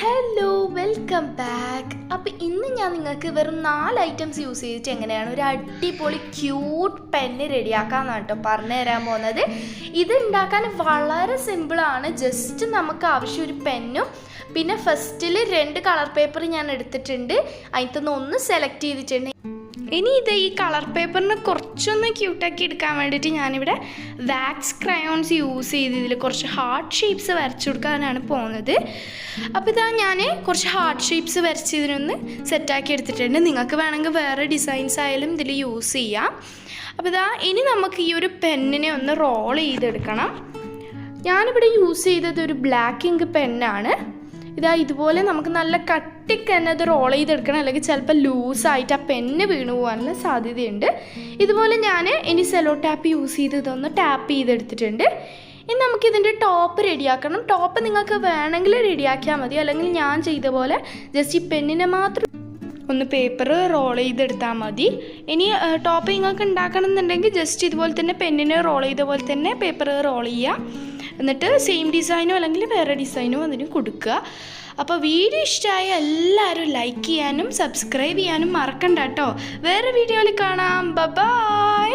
Hello, welcome back. അപ്പോൾ ഇന്ന് ഞാൻ നിങ്ങൾക്ക് വെറും 4 ഐറ്റംസ് യൂസ് ചെയ്തിട്ട് എങ്ങനെയാണ് ഒരു അടിപൊളി ക്യൂട്ട് പെന്ന് റെഡിയാക്കാമെന്നാണ് കേട്ടോ പറഞ്ഞു തരാൻ പോകുന്നത്. ഇത് ഉണ്ടാക്കാൻ വളരെ സിമ്പിളാണ്. ജസ്റ്റ് നമുക്ക് ആവശ്യം ഒരു പെന്നും പിന്നെ ഫസ്റ്റിൽ 2 കളർ പേപ്പർ ഞാൻ എടുത്തിട്ടുണ്ട്. അതിനകത്തുനിന്ന് ഒന്ന് സെലക്ട് ചെയ്തിട്ടുണ്ട്. ഇനി ഇത് ഈ കളർ പേപ്പറിന് കുറച്ചൊന്ന് ക്യൂട്ടാക്കി എടുക്കാൻ വേണ്ടിയിട്ട് ഞാനിവിടെ വാക്സ് ക്രയോൺസ് യൂസ് ചെയ്ത് ഇതിൽ കുറച്ച് ഹാർട്ട് ഷേപ്സ് വരച്ചു കൊടുക്കാനാണ് പോകുന്നത്. അപ്പോൾ ഇതാ ഞാൻ കുറച്ച് ഹാർട്ട് ഷേപ്സ് വരച്ച് ഇതിനൊന്ന് സെറ്റാക്കി എടുത്തിട്ടുണ്ട്. നിങ്ങൾക്ക് വേണമെങ്കിൽ വേറെ ഡിസൈൻസ് ആയാലും ഇതിൽ യൂസ് ചെയ്യാം. അപ്പോൾ ഇതാ ഇനി നമുക്ക് ഈ ഒരു പെന്നിനെ ഒന്ന് റോൾ ചെയ്തെടുക്കണം. ഞാനിവിടെ യൂസ് ചെയ്തത് ഒരു ബ്ലാക്ക് ഇങ്ക് പെന്നാണ്. ഇതാ ഇതുപോലെ നമുക്ക് നല്ല കട്ടിക്ക് തന്നെ അത് റോൾ ചെയ്തെടുക്കണം, അല്ലെങ്കിൽ ചിലപ്പോൾ ലൂസായിട്ട് ആ പെന്ന് വീണു പോകാനുള്ള സാധ്യതയുണ്ട്. ഇതുപോലെ ഞാൻ ഇനി സെലോ ടാപ്പ് യൂസ് ചെയ്ത് ഇതൊന്ന് ടാപ്പ് ചെയ്തെടുത്തിട്ടുണ്ട്. ഇനി നമുക്കിതിൻ്റെ ടോപ്പ് റെഡിയാക്കണം. ടോപ്പ് നിങ്ങൾക്ക് വേണമെങ്കിൽ റെഡിയാക്കിയാൽ മതി, അല്ലെങ്കിൽ ഞാൻ ചെയ്ത പോലെ ജസ്റ്റ് ഈ പെന്നിനെ മാത്രം ഒന്ന് പേപ്പർ റോൾ ചെയ്തെടുത്താൽ മതി. ഇനി ടോപ്പ് നിങ്ങൾക്ക് ഉണ്ടാക്കണം എന്നുണ്ടെങ്കിൽ ജസ്റ്റ് ഇതുപോലെ തന്നെ പെന്നിനെ റോൾ ചെയ്ത പോലെ തന്നെ പേപ്പർ റോൾ ചെയ്യുക. എന്നിട്ട് സെയിം ഡിസൈനോ അല്ലെങ്കിൽ വേറെ ഡിസൈനോ അതിന് കൊടുക്കുക. അപ്പോൾ വീഡിയോ ഇഷ്ടമായ എല്ലാവരും ലൈക്ക് ചെയ്യാനും സബ്സ്ക്രൈബ് ചെയ്യാനും മറക്കണ്ട കേട്ടോ. വേറെ വീഡിയോയിൽ കാണാം. ബൈ.